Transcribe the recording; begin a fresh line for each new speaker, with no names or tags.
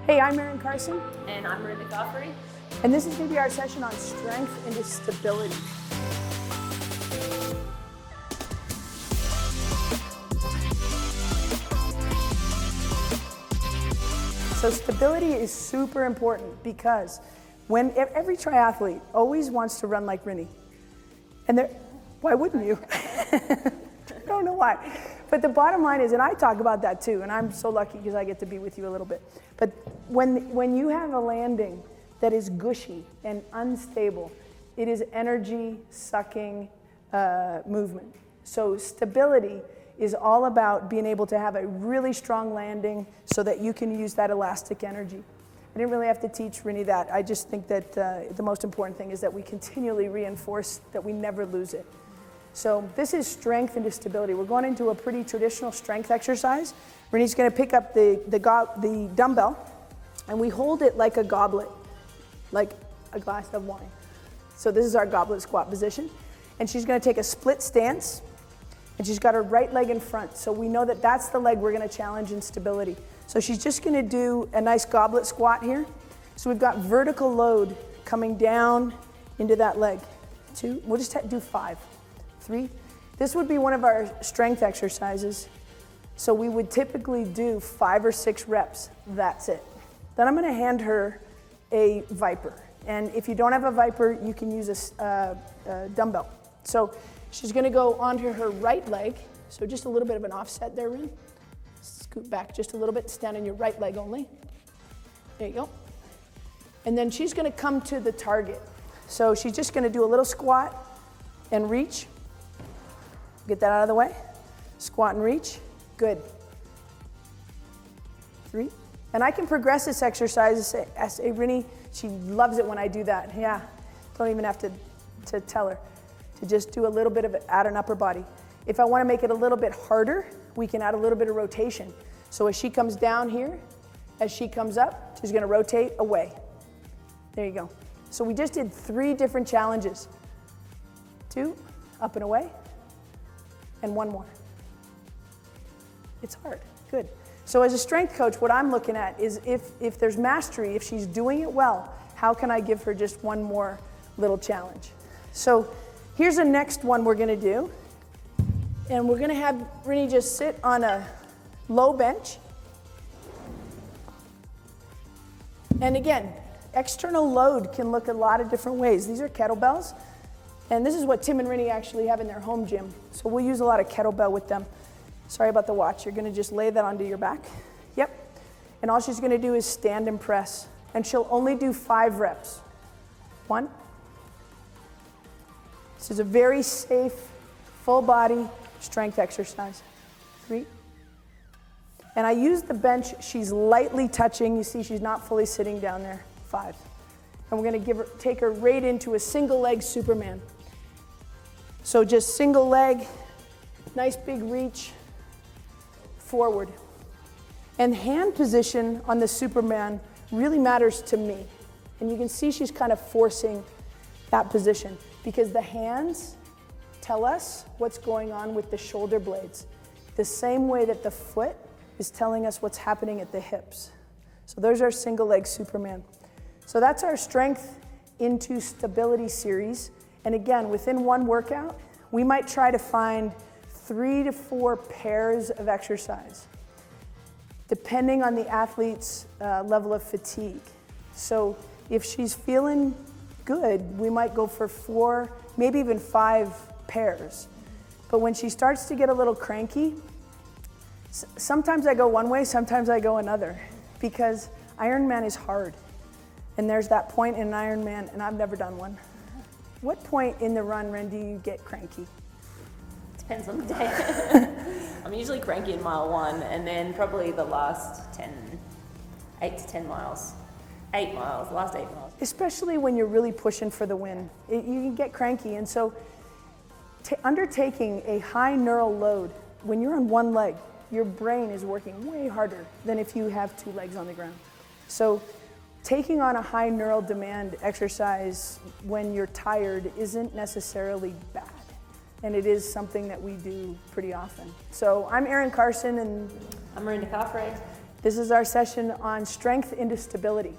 Hey, I'm Erin Carson.
And I'm Mirinda Carfrae.
And this is going to be our session on strength into stability. So stability is super important because when every triathlete always wants to run like Rinny. And why wouldn't you? I don't know why. But the bottom line is, and I talk about that too, and I'm so lucky because I get to be with you a little bit. But when you have a landing that is gushy and unstable, it is energy sucking movement. So stability is all about being able to have a really strong landing so that you can use that elastic energy. I didn't really have to teach Rinny that. I just think that the most important thing is that we continually reinforce that we never lose it. So this is strength into stability. We're going into a pretty traditional strength exercise. Rinny's going to pick up the dumbbell, and we hold it like a goblet, like a glass of wine. So this is our goblet squat position. And she's going to take a split stance, and she's got her right leg in front. So we know that that's the leg we're going to challenge in stability. So she's just going to do a nice goblet squat here. So we've got vertical load coming down into that leg. 2, we'll just do 5. 3. This would be one of our strength exercises. So we would typically do 5 or 6 reps. That's it. Then I'm going to hand her a Viper. And if you don't have a Viper, you can use a dumbbell. So she's going to go onto her right leg. So just a little bit of an offset there, Rin. Scoot back just a little bit, stand on your right leg only. There you go. And then she's going to come to the target. So she's just going to do a little squat and reach. Get that out of the way. Squat and reach. Good. 3. And I can progress this exercise. Say, Rinny, she loves it when I do that. Yeah, don't even have to tell her. To just do a little bit of it, add an upper body. If I want to make it a little bit harder, we can add a little bit of rotation. So as she comes down here, as she comes up, she's going to rotate away. There you go. So we just did 3 different challenges. 2, up and away. And 1 more. It's hard. Good. So as a strength coach, what I'm looking at is if there's mastery, if she's doing it well, how can I give her just 1 more little challenge? So here's the next one we're going to do. And we're going to have Rinny just sit on a low bench. And again, external load can look a lot of different ways. These are kettlebells. And this is what Tim and Rinny actually have in their home gym. So we'll use a lot of kettlebell with them. Sorry about the watch. You're going to just lay that onto your back. Yep. And all she's going to do is stand and press. And she'll only do 5 reps. 1. This is a very safe, full body strength exercise. 3. And I use the bench. She's lightly touching. You see she's not fully sitting down there. 5. And we're going to take her right into a single leg Superman. So just single leg, nice big reach, forward. And hand position on the Superman really matters to me. And you can see she's kind of forcing that position because the hands tell us what's going on with the shoulder blades, the same way that the foot is telling us what's happening at the hips. So there's our single leg Superman. So that's our strength into stability series. And again, within one workout, we might try to find 3 to 4 pairs of exercise, depending on the athlete's level of fatigue. So if she's feeling good, we might go for 4, maybe even 5 pairs. But when she starts to get a little cranky, sometimes I go one way, sometimes I go another, because Ironman is hard. And there's that point in an Ironman, and I've never done one. What point in the run, Ren, do you get cranky?
Depends on the day. I'm usually cranky in mile 1, and then probably the last 8 to 10 miles. 8 miles, last 8 miles.
Especially when you're really pushing for the win. You can get cranky, and so undertaking a high neural load, when you're on one leg, your brain is working way harder than if you have 2 legs on the ground. So taking on a high neural demand exercise when you're tired isn't necessarily bad. And it is something that we do pretty often. So I'm Erin Carson, and
I'm Mirinda Carfrae.
This is our session on strength into stability.